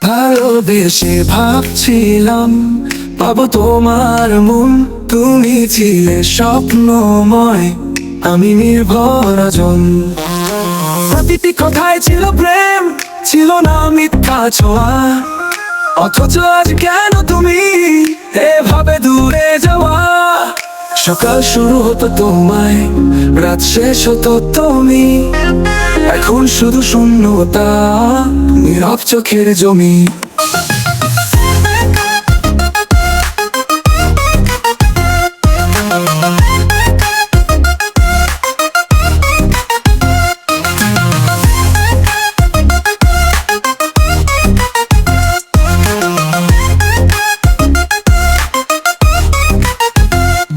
ভালোবেসে ভাবছিলাম পাবো তোমার মন, তুমি ছিলে স্বপ্নময়, আমি নির্ভরজন। প্রতিটি কথায় ছিল প্রেম, ছিল না মিথ্যা ছোঁয়া। অথচ আজ কেন তুমি এভাবে দূরে যাওয়া? সকাল শুরু হতো তোমায়, রাত শেষ হতো তুমি। এখন শুধু শূন্যতা, নীরব চোখের জমি।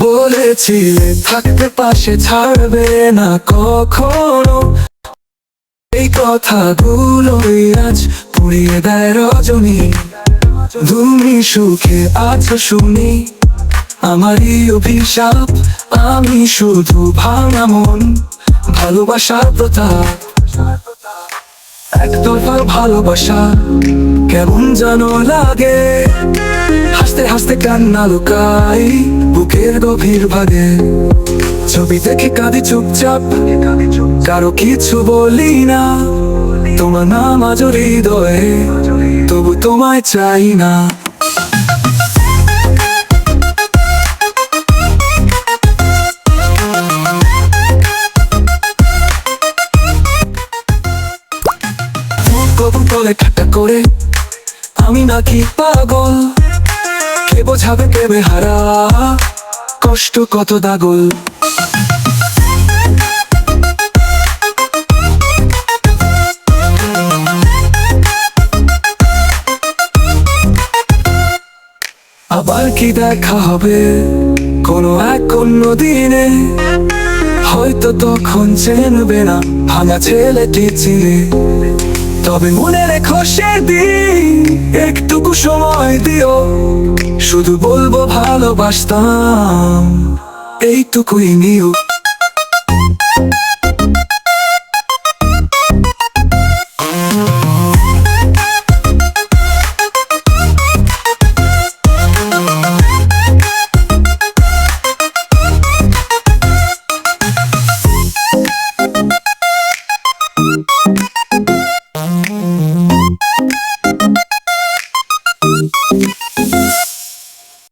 বলেছিলে থাকতে পাশে, ছাড়বে না কখনো। এই কথাগুলোই আজ পুড়িয়ে দেয় রজনী। তুমি সুখে আছো শুনি, আমারই অভিশাপ। আমি শুধু ভাঙা মন, ভালোবাসার প্রতাপ। একতরফা ভালোবাসা কেমন যেন লাগে, হাসতে হাসতে কান্না লুকাই বুকের গভীর ভাগে। ছবি দেখে কাঁদি চুপচাপ, কারো কিছু বলি না। তোমার নাম আজ হৃদয়ে, তবু তোমায় চাই না। কবু বলে ঠাট্টা করে আমি নাকি পাগল, কে বোঝাবে কে বেহারা, কষ্ট কত দাগল। আবার কি দেখা হবে কোনো এক অন্য দিনে? হয়তো তখন চেনবে না ভাঙা ছেলেটি চিনে। তবে মনে রেখো সেদিন একটুকু সময় দিও, শুধু বলবো ভালোবাসতাম, এইটুকুই নিও।